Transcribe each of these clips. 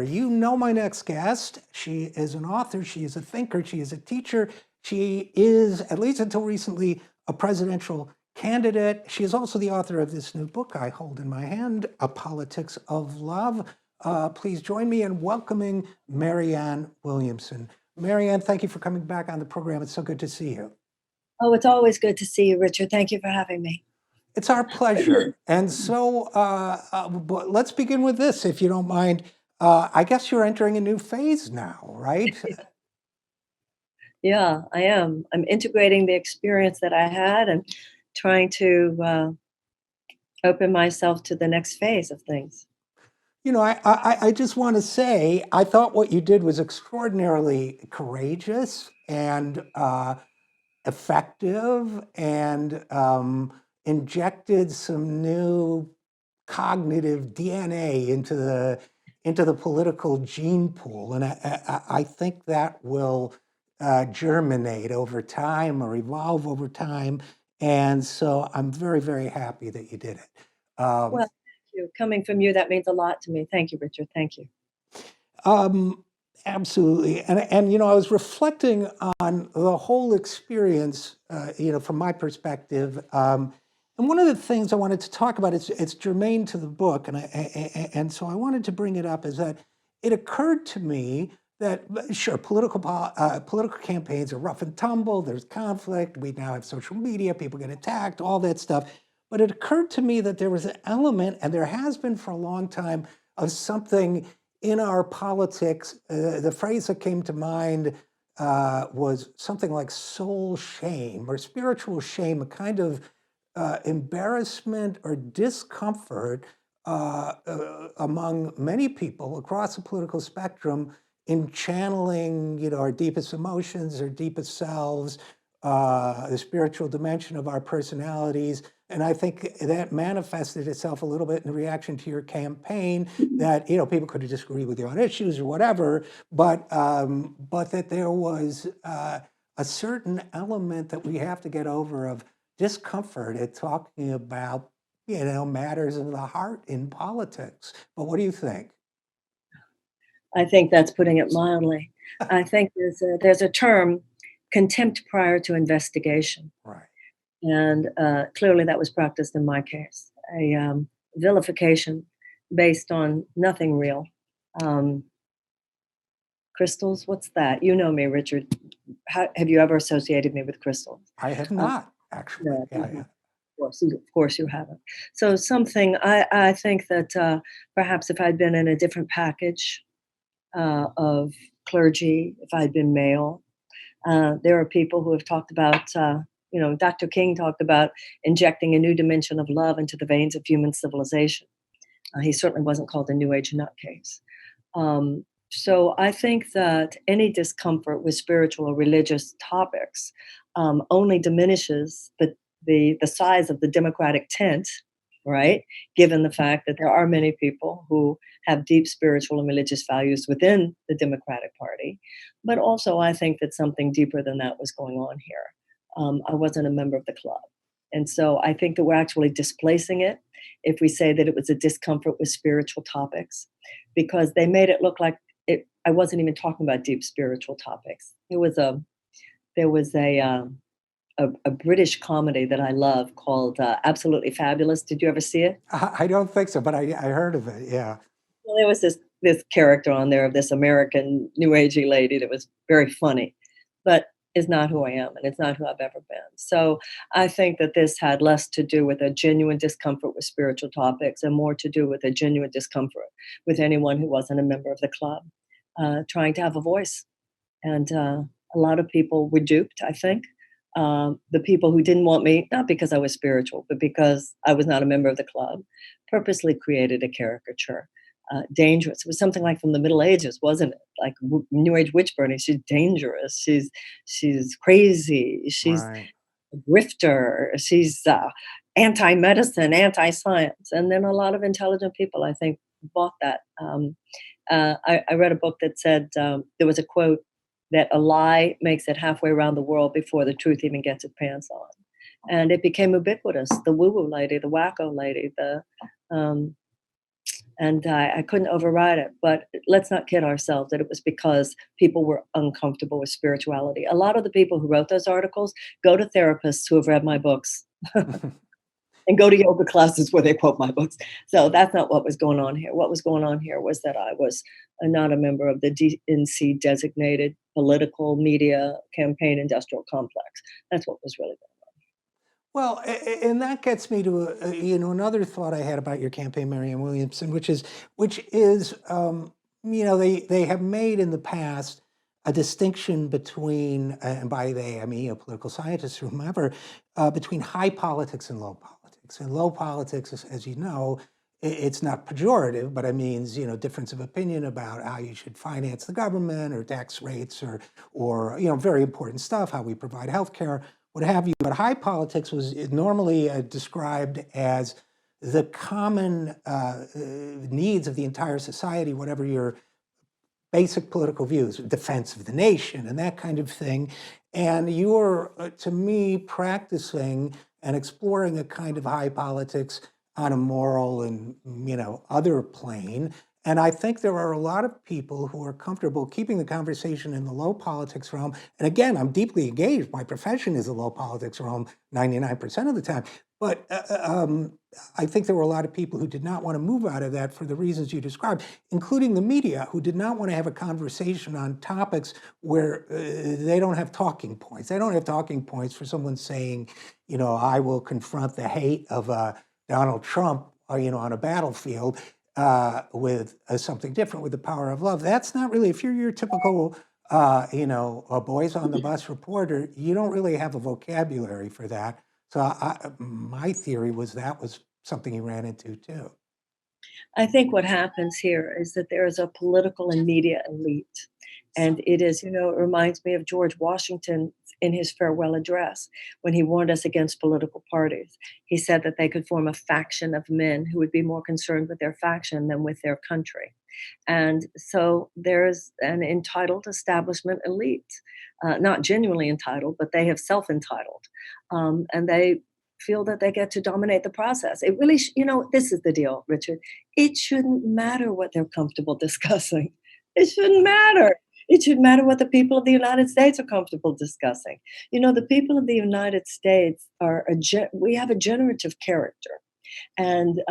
You know my next guest. She is an author, she is a thinker, she is a teacher, she is, at least until recently, a presidential candidate. She is also the author of this new book I hold in my hand, A Politics of Love. Please join me in welcoming Marianne Williamson. Marianne, thank you for coming back on the program. It's so good to see you. Oh, it's always good to see you, Richard. Thank you for having me. It's our pleasure. And so but let's begin with this, if you don't mind. I guess you're entering a new phase now, right? Yeah, I am. I'm integrating the experience that I had and trying to open myself to the next phase of things. You know, I just want to say, I thought what you did was extraordinarily courageous and effective and injected some new cognitive DNA into the political gene pool. And I think that will germinate over time or evolve over time. And so I'm very, very happy that you did it. Well, thank you. Coming from you, that means a lot to me. Thank you, Richard. Thank you. Um, Absolutely. And you know, I was reflecting on the whole experience, from my perspective. And one of the things I wanted to talk about, it's germane to the book, and so I wanted to bring it up, is that it occurred to me that, sure, political campaigns are rough and tumble. There's conflict. We now have social media. People get attacked. All that stuff. But it occurred to me that there was an element, and there has been for a long time, of something in our politics. The phrase that came to mind was something like soul shame or spiritual shame, a kind of embarrassment or discomfort among many people across the political spectrum in channeling, our deepest emotions, our deepest selves, the spiritual dimension of our personalities. And I think that manifested itself a little bit in reaction to your campaign, that, people could disagree with you on issues or whatever, but that there was a certain element that we have to get over of discomfort at talking about, matters of the heart in politics. But what do you think? I think that's putting it mildly. I think there's a term, contempt prior to investigation. Right. And clearly that was practiced in my case. A vilification based on nothing real. Um, Crystals, what's that? You know me, Richard. Have you ever associated me with crystals? I have Uh, not, actually. no, Yeah, yeah. of course you haven't. So something I think that perhaps if I'd been in a different package of clergy, if I'd been male, there are people who have talked about, Dr. King talked about injecting a new dimension of love into the veins of human civilization. He certainly wasn't called a New Age nutcase. Um, so I think that any discomfort with spiritual or religious topics only diminishes the size of the Democratic tent, right? Given the fact that there are many people who have deep spiritual and religious values within the Democratic Party. But also, I think that something deeper than that was going on here. I wasn't a member of the club. And so I think that we're actually displacing it if we say that it was a discomfort with spiritual topics, because they made it look like I wasn't even talking about deep spiritual topics. There was a British comedy that I love called Absolutely Fabulous. Did you ever see it? I don't think so, but I heard of it. Yeah. Well, there was this character on there of this American New Agey lady that was very funny, but is not who I am, and it's not who I've ever been. So I think that this had less to do with a genuine discomfort with spiritual topics and more to do with a genuine discomfort with anyone who wasn't a member of the club, trying to have a voice. And a lot of people were duped, I think. The people who didn't want me, not because I was spiritual, but because I was not a member of the club, purposely created a caricature. Dangerous. It was something like from the Middle Ages, wasn't it? Like New Age witch burning. She's dangerous. She's crazy. She's Right. a grifter. She's anti-medicine, anti-science. And then a lot of intelligent people, I think, bought that. I read a book that said there was a quote that a lie makes it halfway around the world before the truth even gets its pants on. And it became ubiquitous. The woo-woo lady, the wacko lady, the and I couldn't override it. But let's not kid ourselves that it was because people were uncomfortable with spirituality. A lot of the people who wrote those articles go to therapists who have read my books and go to yoga classes where they quote my books. So that's not what was going on here. What was going on here was that I was not a member of the DNC designated political media campaign industrial complex. That's what was really going on. Well, and that gets me to another thought I had about your campaign, Marianne Williamson, which is they have made in the past a distinction between, and by they I mean political scientists or whomever, between high politics and low politics. And low politics, as you know, it's not pejorative, but it means difference of opinion about how you should finance the government or tax rates or very important stuff, how we provide health care, what have you. But high politics was normally described as the common needs of the entire society, whatever your basic political views, defense of the nation and that kind of thing. And you're, to me, practicing and exploring a kind of high politics on a moral and other plane. And I think there are a lot of people who are comfortable keeping the conversation in the low politics realm. And again, I'm deeply engaged. My profession is a low politics realm 99% of the time. But I think there were a lot of people who did not want to move out of that for the reasons you described, including the media, who did not want to have a conversation on topics where they don't have talking points. They don't have talking points for someone saying, I will confront the hate of Donald Trump, on a battlefield with something different, with the power of love. That's not really, if you're your typical, a boys on the bus reporter, you don't really have a vocabulary for that. So my theory was that was something he ran into too. I think what happens here is that there is a political and media elite. And it is, it reminds me of George Washington in his farewell address when he warned us against political parties. He said that they could form a faction of men who would be more concerned with their faction than with their country. And so there's an entitled establishment elite, not genuinely entitled, but they have self entitled. And they feel that they get to dominate the process. It really, this is the deal, Richard. It shouldn't matter what they're comfortable discussing. It shouldn't matter. It should matter what the people of the United States are comfortable discussing. The people of the United States we have a generative character. And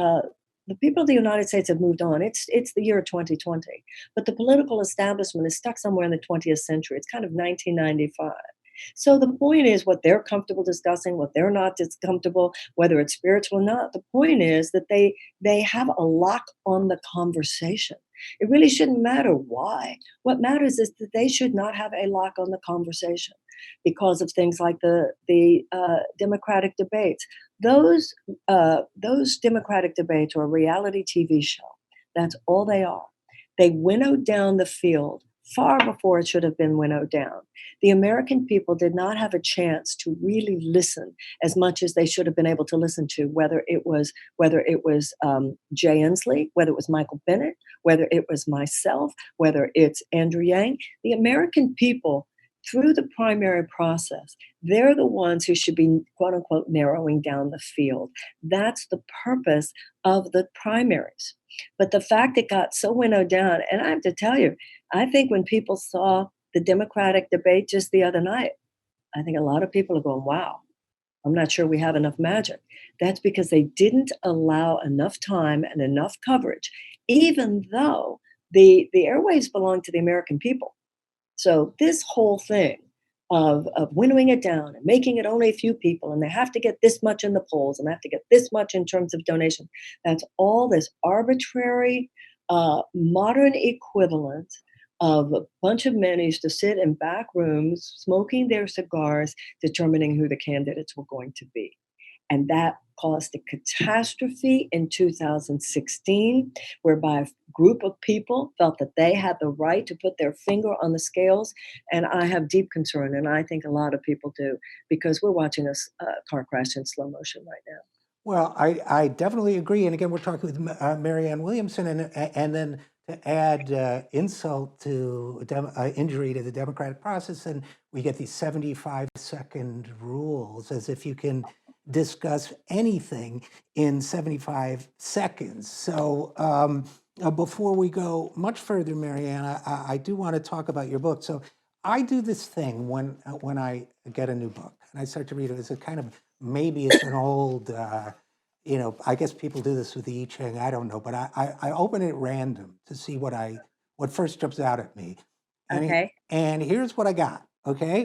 the people of the United States have moved on. It's the year 2020. But the political establishment is stuck somewhere in the 20th century. It's kind of 1995. So the point is what they're comfortable discussing, what they're not comfortable, whether it's spiritual or not. The point is that they have a lock on the conversation. It really shouldn't matter why. What matters is that they should not have a lock on the conversation because of things like the Democratic debates. Those Democratic debates are a reality TV show. That's all they are. They winnowed down the field far before it should have been winnowed down. The American people did not have a chance to really listen as much as they should have been able to listen to, whether it was Jay Inslee, whether it was Michael Bennett, whether it was myself, whether it's Andrew Yang. The American people, through the primary process, they're the ones who should be, quote unquote, narrowing down the field. That's the purpose of the primaries. But the fact it got so winnowed down, and I have to tell you, I think when people saw the Democratic debate just the other night, I think a lot of people are going, wow, I'm not sure we have enough magic. That's because they didn't allow enough time and enough coverage, even though the airwaves belong to the American people. So this whole thing of winnowing it down and making it only a few people, and they have to get this much in the polls and they have to get this much in terms of donation, that's all this arbitrary modern equivalent of a bunch of men who used to sit in back rooms smoking their cigars, determining who the candidates were going to be. And that caused a catastrophe in 2016, whereby a group of people felt that they had the right to put their finger on the scales. And I have deep concern, and I think a lot of people do, because we're watching a car crash in slow motion right now. Well, I definitely agree. And again, we're talking with Marianne Williamson, and then to add insult to injury to the democratic process, and we get these 75-second rules, as if you can discuss anything in 75 seconds. So before we go much further, Marianne, I do want to talk about your book. So I do this thing when I get a new book and I start to read it. It's a kind of, maybe it's an old, I guess people do this with the I Ching, I don't know, but I open it at random to see what first jumps out at me. Okay. And here's what I got, okay?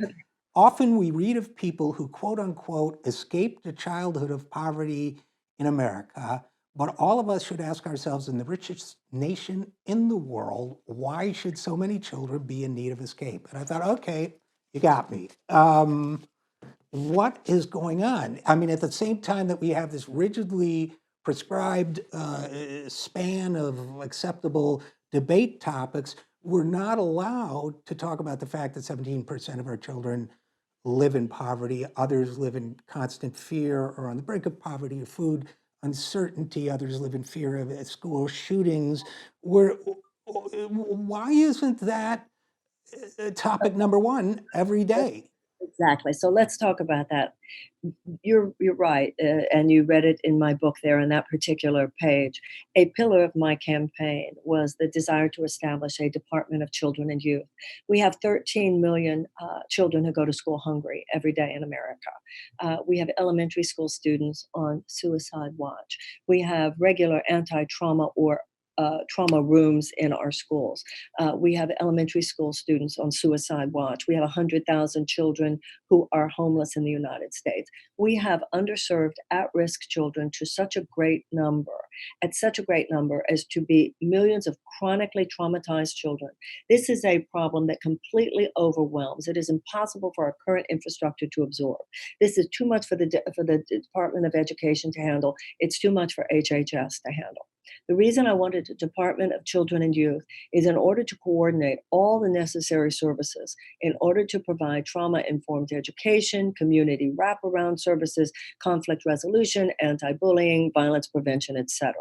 Often we read of people who, quote unquote, escaped a childhood of poverty in America, but all of us should ask ourselves, in the richest nation in the world, why should so many children be in need of escape? And I thought, okay, you got me. What is going on? I mean, at the same time that we have this rigidly prescribed span of acceptable debate topics, we're not allowed to talk about the fact that 17% of our children live in poverty, others live in constant fear or on the brink of poverty or food uncertainty, others live in fear of school shootings. Why isn't that topic number one every day? Exactly. So let's talk about that. You're right, and you read it in my book there on that particular page. A pillar of my campaign was the desire to establish a Department of Children and Youth. We have 13 million children who go to school hungry every day in America. We have elementary school students on suicide watch. We have regular anti-trauma or trauma rooms in our schools. We have elementary school students on suicide watch. We have 100,000 children who are homeless in the United States. We have underserved, at-risk children to such a great number, at such a great number as to be millions of chronically traumatized children. This is a problem that completely overwhelms. It is impossible for our current infrastructure to absorb. This is too much for the Department of Education to handle. It's too much for HHS to handle. The reason I wanted a Department of Children and Youth is in order to coordinate all the necessary services, in order to provide trauma-informed education, community wraparound services, conflict resolution, anti-bullying, violence prevention, etc.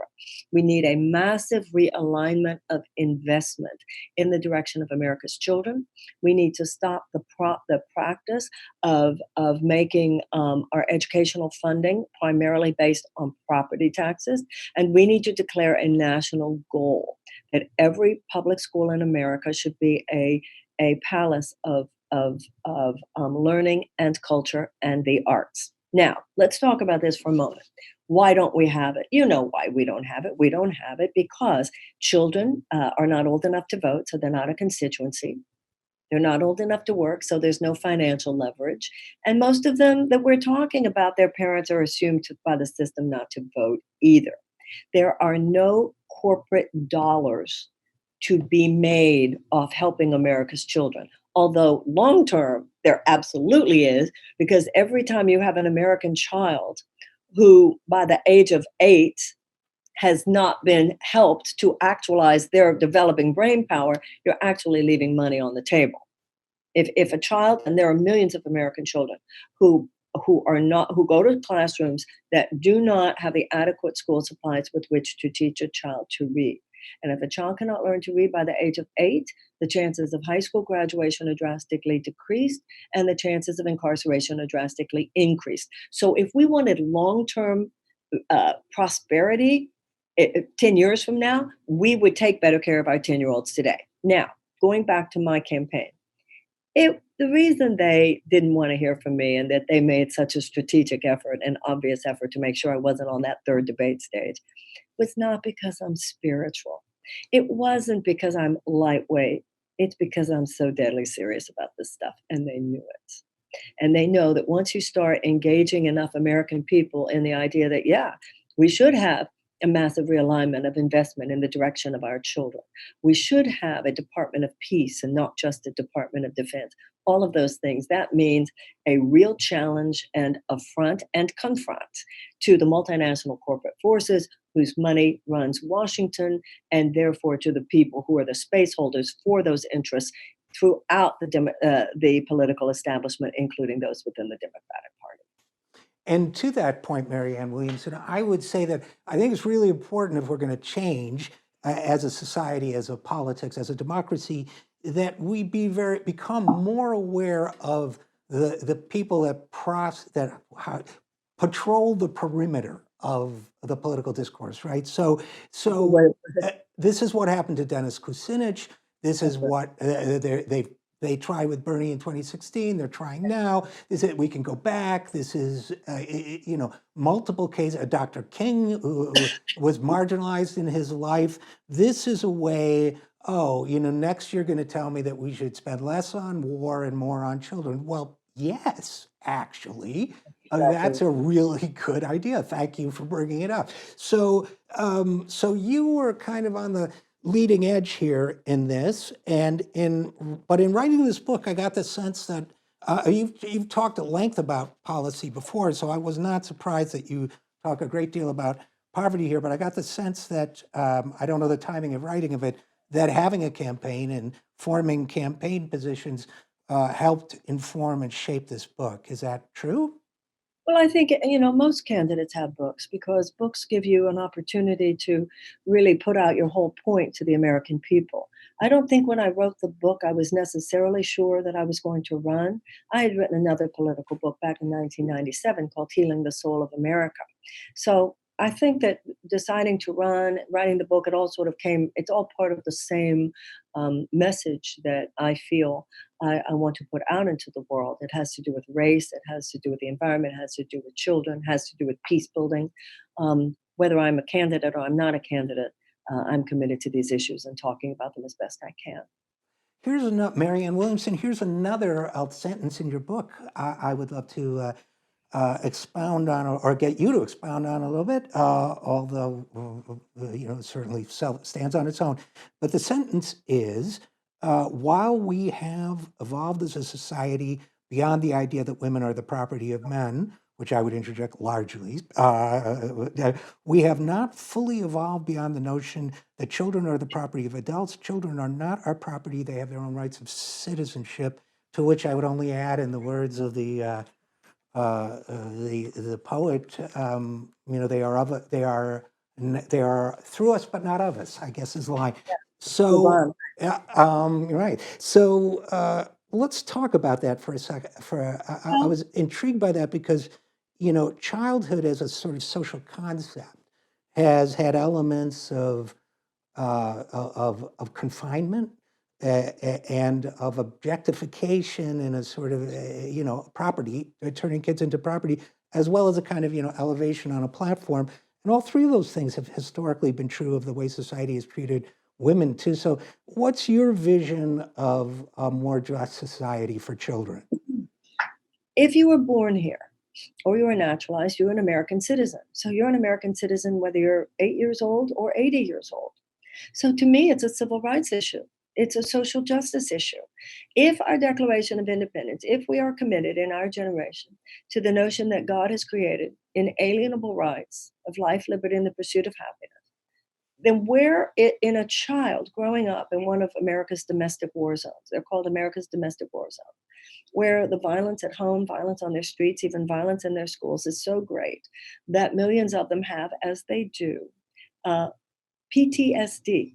We need a massive realignment of investment in the direction of America's children. We need to stop the practice of making our educational funding primarily based on property taxes, and we need to declare a national goal that every public school in America should be a palace of learning and culture and the arts. Now, let's talk about this for a moment. Why don't we have it? You know why we don't have it. We don't have it because children are not old enough to vote, so they're not a constituency. They're not old enough to work, so there's no financial leverage. And most of them that we're talking about, their parents are assumed by the system not to vote either. There are no corporate dollars to be made off helping America's children. Although long term, there absolutely is, because every time you have an American child who, by the age of 8, has not been helped to actualize their developing brain power, you're actually leaving money on the table. If a child, and there are millions of American children who go to classrooms that do not have the adequate school supplies with which to teach a child to read. And if a child cannot learn to read by the age of 8, the chances of high school graduation are drastically decreased, and the chances of incarceration are drastically increased. So if we wanted long-term prosperity, 10 years from now, we would take better care of our 10-year-olds today. Now, going back to my campaign, the reason they didn't want to hear from me and that they made such a strategic effort and obvious effort to make sure I wasn't on that third debate stage was not because I'm spiritual. It wasn't because I'm lightweight. It's because I'm so deadly serious about this stuff, and they knew it. And they know that once you start engaging enough American people in the idea that, yeah, we should have a massive realignment of investment in the direction of our children. We should have a Department of Peace and not just a Department of Defense. All of those things. That means a real challenge and affront and confront to the multinational corporate forces whose money runs Washington, and therefore to the people who are the space holders for those interests throughout the political establishment, including those within the Democratic Party. And to that point, Marianne Williamson, I would say that I think it's really important if we're going to change as a society, as a politics, as a democracy, that we become more aware of the people that patrol the perimeter of the political discourse, right? What, This is what happened to Dennis Kucinich. This is what they tried with Bernie in 2016. They're trying now. Is it we can go back? This is multiple cases. Dr. King who was marginalized in his life. This is a way. Oh, next you're going to tell me that we should spend less on war and more on children. Well, yes, actually. That's exactly. a really good idea. Thank you for bringing it up. So you were kind of on the leading edge here in this, but in writing this book, I got the sense that you've talked at length about policy before, so I was not surprised that you talk a great deal about poverty here. But I got the sense that I don't know the timing of writing of it, that having a campaign and forming campaign positions helped inform and shape this book. Is that true? Well, I think, most candidates have books because books give you an opportunity to really put out your whole point to the American people. I don't think when I wrote the book, I was necessarily sure that I was going to run. I had written another political book back in 1997 called Healing the Soul of America. So I think that deciding to run, writing the book, it all sort of it's all part of the same message that I feel I want to put out into the world. It has to do with race, it has to do with the environment, it has to do with children, it has to do with peace building. Whether I'm a candidate or I'm not a candidate, I'm committed to these issues and talking about them as best I can. Here's another, Marianne Williamson, here's another sentence in your book I would love to expound on or get you to expound on a little bit, although, it certainly stands on its own. But the sentence is, while we have evolved as a society beyond the idea that women are the property of men, which I would interject largely, we have not fully evolved beyond the notion that children are the property of adults. Children are not our property. They have their own rights of citizenship, to which I would only add, in the words of the poet, they are through us but not of us, I guess is the line. Move So, on. right. So let's talk about that for a second. I Well, was intrigued by that because, childhood as a sort of social concept has had elements of confinement and of objectification and a sort of property, turning kids into property, as well as a kind of elevation on a platform. And all three of those things have historically been true of the way society has treated women too. So, what's your vision of a more just society for children? if you were born here or you were naturalized, you're an American citizen. So you're an American citizen whether you're 8 years old or 80 years old. So to me, it's a civil rights issue. It's a social justice issue. If our Declaration of Independence, if we are committed in our generation to the notion that God has created inalienable rights of life, liberty, and the pursuit of happiness, then where in a child growing up in one of America's domestic war zones, they're called America's domestic war zones, where the violence at home, violence on their streets, even violence in their schools is so great that millions of them have, as they do, uh, PTSD,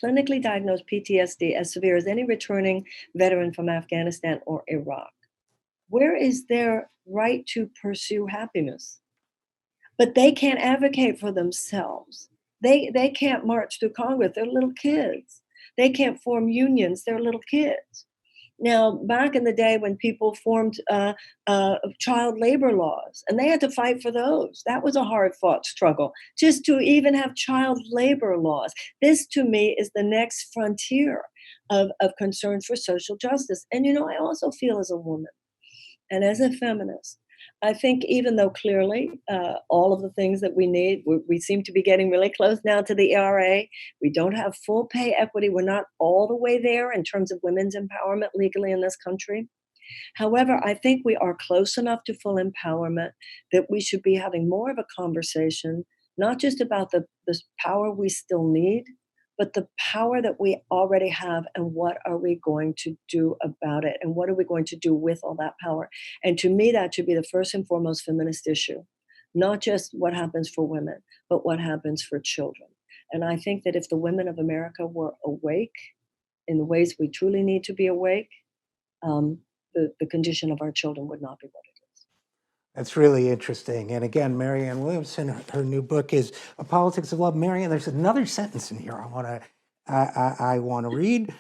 clinically diagnosed PTSD, as severe as any returning veteran from Afghanistan or Iraq. Where is their right to pursue happiness? But they can't advocate for themselves. They can't march through Congress. They're little kids. They can't form unions. They're little kids. Now, back in the day when people formed child labor laws, and they had to fight for those, that was a hard fought struggle just to even have child labor laws. This, to me, is the next frontier of concern for social justice. And, I also feel as a woman and as a feminist, I think even though clearly all of the things that we need, we seem to be getting really close now to the ERA. We don't have full pay equity. We're not all the way there in terms of women's empowerment legally in this country. However, I think we are close enough to full empowerment that we should be having more of a conversation, not just about the power we still need, but the power that we already have and what are we going to do about it and what are we going to do with all that power. And to me, that should be the first and foremost feminist issue, not just what happens for women, but what happens for children. And I think that if the women of America were awake in the ways we truly need to be awake, the condition of our children would not be what it is. That's really interesting. And again, Marianne Williamson, her new book is A Politics of Love. Marianne, there's another sentence in here I want to read,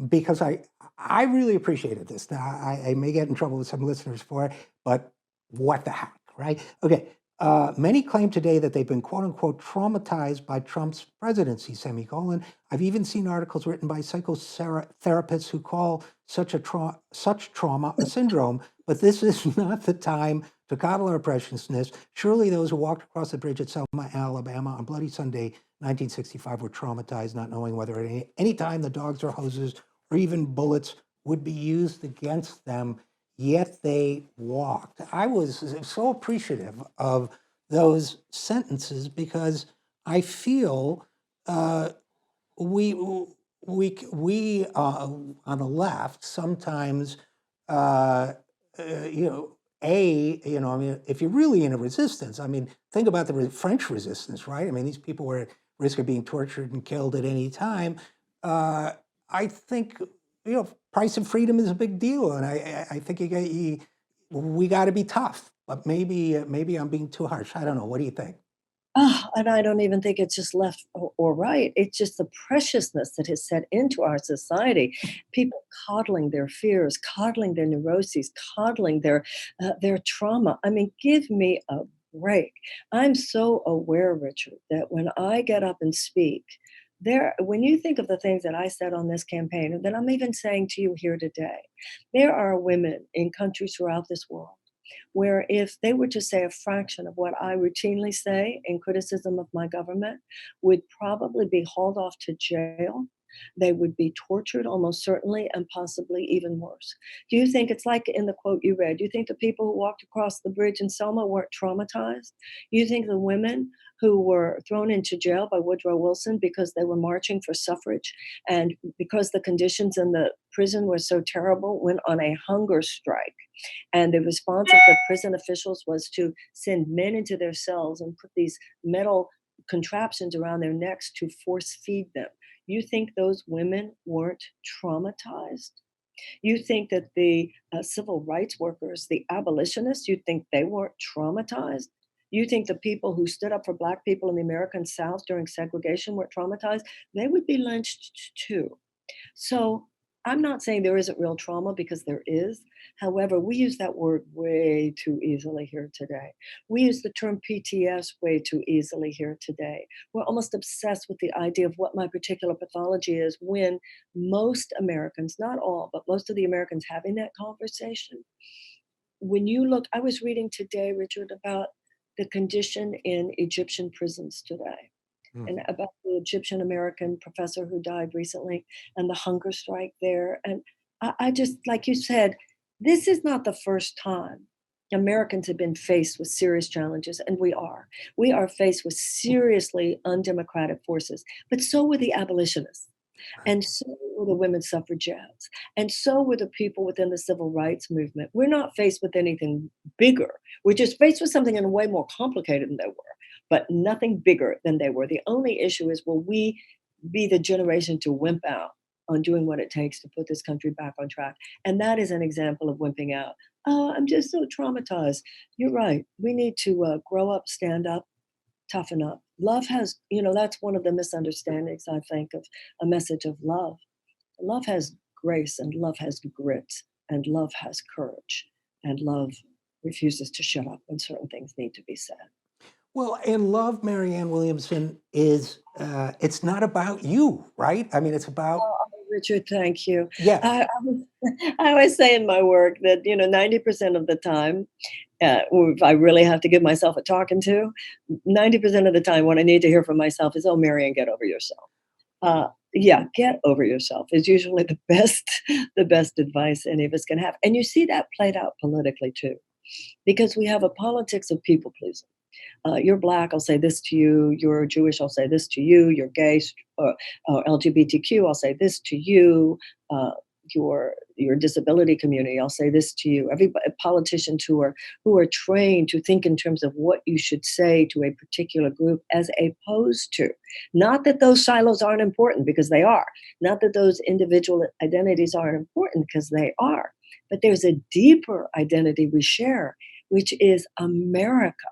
because I really appreciated this. Now, I may get in trouble with some listeners for it, but what the heck, right? Okay. Many claim today that they've been quote unquote traumatized by Trump's presidency, semicolon. I've even seen articles written by psychotherapists who call such trauma a syndrome, but this is not the time to coddle our preciousness. Surely those who walked across the bridge at Selma, Alabama on Bloody Sunday, 1965 were traumatized, not knowing whether at any time the dogs or hoses or even bullets would be used against them, yet they walked. I was so appreciative of those sentences because I feel we on the left sometimes, you know, I mean, if you're really in a resistance, I mean, think about the French resistance, right? I mean, these people were at risk of being tortured and killed at any time. I think, price of freedom is a big deal, and I think we got to be tough. But maybe I'm being too harsh. I don't know. What do you think? Oh, and I don't even think it's just left or right. It's just the preciousness that has set into our society. People coddling their fears, coddling their neuroses, coddling their trauma. I mean, give me a break. I'm so aware, Richard, that when I get up and speak, when you think of the things that I said on this campaign, and that I'm even saying to you here today, there are women in countries throughout this world where if they were to say a fraction of what I routinely say in criticism of my government, would probably be hauled off to jail. They would be tortured almost certainly and possibly even worse. Do you think it's like in the quote you read? Do you think the people who walked across the bridge in Selma weren't traumatized? You think the women who were thrown into jail by Woodrow Wilson because they were marching for suffrage and because the conditions in the prison were so terrible went on a hunger strike? And the response of the prison officials was to send men into their cells and put these metal contraptions around their necks to force feed them. You think those women weren't traumatized? You think that the civil rights workers, the abolitionists, you think they weren't traumatized? You think the people who stood up for Black people in the American South during segregation were traumatized? They would be lynched too. So I'm not saying there isn't real trauma because there is. However, we use that word way too easily here today. We use the term PTS way too easily here today. We're almost obsessed with the idea of what my particular pathology is when most Americans, not all, but most of the Americans having that conversation. When you look, I was reading today, Richard, about the condition in Egyptian prisons today Hmm. and about the Egyptian American professor who died recently and the hunger strike there. And I just, like you said, this is not the first time Americans have been faced with serious challenges, and we are. We are faced with seriously undemocratic forces, but so were the abolitionists. Right. And so were the women's suffragettes. And so were the people within the civil rights movement. We're not faced with anything bigger. We're just faced with something in a way more complicated than they were, but nothing bigger than they were. The only issue is, will we be the generation to wimp out on doing what it takes to put this country back on track? And that is an example of wimping out. Oh, I'm just so traumatized. You're right. We need to grow up, stand up, toughen up. Love has, that's one of the misunderstandings, I think, of a message of love. Love has grace, and love has grit, and love has courage, and love refuses to shut up when certain things need to be said. Well, and love, Marianne Williamson, is it's not about you, right? I mean, it's about, Oh, Richard, thank you. yeah. I always say in my work that 90% of the time, or if I really have to give myself a talking to, 90% of the time, what I need to hear from myself is, "Oh, Marianne, get over yourself." Yeah, get over yourself is usually the best, the best advice any of us can have. And you see that played out politically too, because we have a politics of people pleasing. You're Black, I'll say this to you. You're Jewish, I'll say this to you. You're gay or LGBTQ, I'll say this to you. Your disability community, I'll say this to you. Every politicians who are trained to think in terms of what you should say to a particular group, as opposed to, not that those silos aren't important, because they are. Not that those individual identities aren't important, because they are. But there's a deeper identity we share, which is America.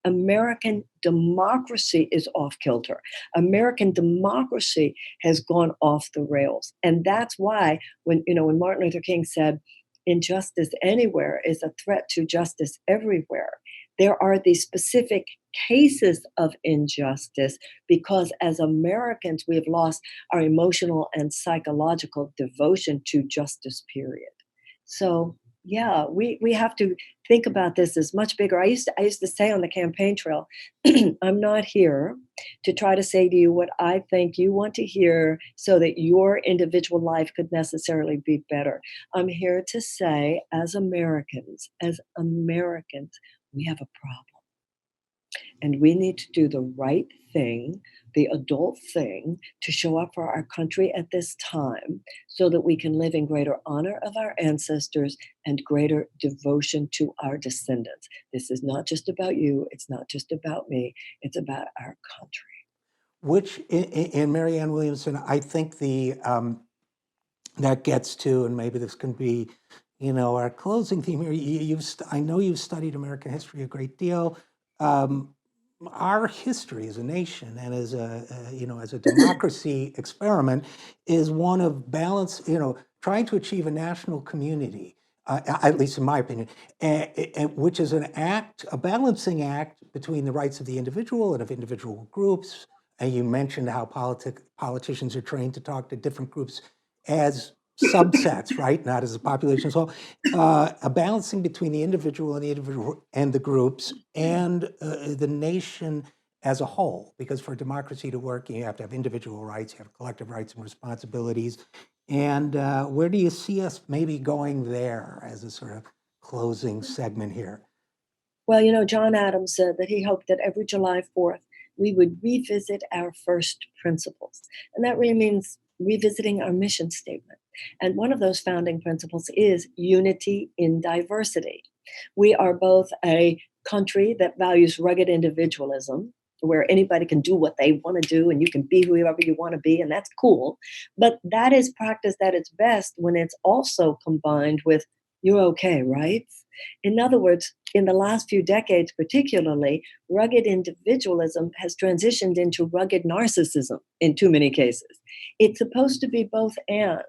American democracy is off kilter. American democracy has gone off the rails. And that's why when Martin Luther King said, injustice anywhere is a threat to justice everywhere, there are these specific cases of injustice because as Americans, we have lost our emotional and psychological devotion to justice, period. So yeah, we have to think about this as much bigger. I used to say on the campaign trail, I'm not here to try to say to you what I think you want to hear so that your individual life could necessarily be better. I'm here to say, as Americans, we have a problem. And we need to do the right thing, the adult thing, to show up for our country at this time so that we can live in greater honor of our ancestors and greater devotion to our descendants. This is not just about you, it's not just about me, it's about our country. Which in Marianne Williamson, I think that gets to, and maybe this can be, our closing theme here. I know you've studied American history a great deal. Our history as a nation and as a democracy experiment is one of balance, trying to achieve a national community, at least in my opinion, which is a balancing act between the rights of the individual and of individual groups. And you mentioned how politicians are trained to talk to different groups as subsets, right? Not as a population. So a balancing between the individual and the groups and the nation as a whole. Because for democracy to work, you have to have individual rights, you have collective rights and responsibilities. And where do you see us maybe going there as a sort of closing segment here? Well, John Adams said that he hoped that every July 4th we would revisit our first principles. And that really means revisiting our mission statement. And one of those founding principles is unity in diversity. We are both a country that values rugged individualism, where anybody can do what they want to do and you can be whoever you want to be, and that's cool. But that is practiced at its best when it's also combined with you're okay, right? In other words, in the last few decades, particularly, rugged individualism has transitioned into rugged narcissism in too many cases. It's supposed to be both and,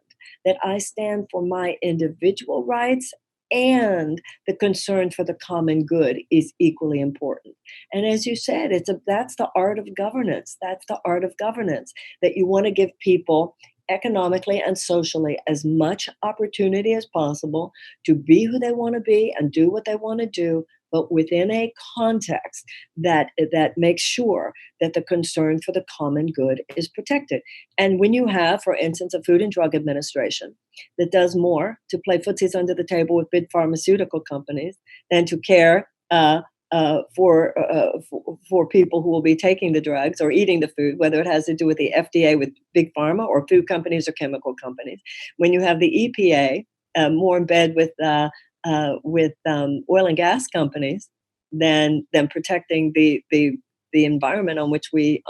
that I stand for my individual rights and the concern for the common good is equally important. And as you said, that's the art of governance. That's the art of governance, that you want to give people economically and socially as much opportunity as possible to be who they want to be and do what they want to do, but within a context that makes sure that the concern for the common good is protected. And when you have, for instance, a Food and Drug Administration that does more to play footsies under the table with big pharmaceutical companies than to care for people who will be taking the drugs or eating the food, whether it has to do with the FDA, with big pharma, or food companies or chemical companies. When you have the EPA more in bed with oil and gas companies than protecting the environment in which we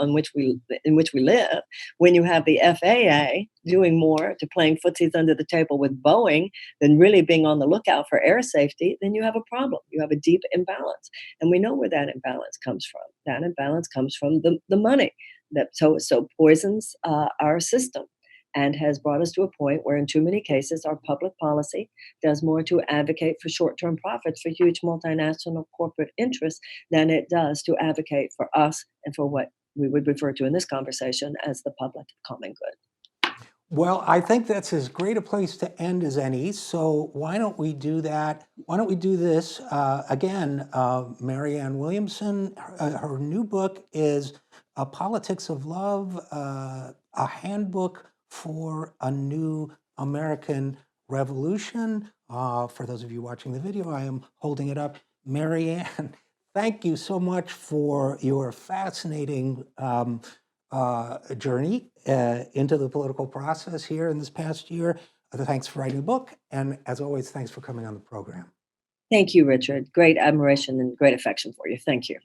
live. When you have the FAA doing more to playing footsies under the table with Boeing than really being on the lookout for air safety, then you have a problem. You have a deep imbalance, and we know where that imbalance comes from. That imbalance comes from the money that so poisons our system, and has brought us to a point where in too many cases our public policy does more to advocate for short-term profits for huge multinational corporate interests than it does to advocate for us and for what we would refer to in this conversation as the public common good. Well, I think that's as great a place to end as any. So why don't we do that? Why don't we do this again? Marianne Williamson, her new book is Politics of Love, a handbook for a new American revolution. For those of you watching the video, I am holding it up. Marianne, thank you so much for your fascinating journey into the political process here in this past year. Thanks for writing the book. And as always, thanks for coming on the program. Thank you, Richard. Great admiration and great affection for you. Thank you.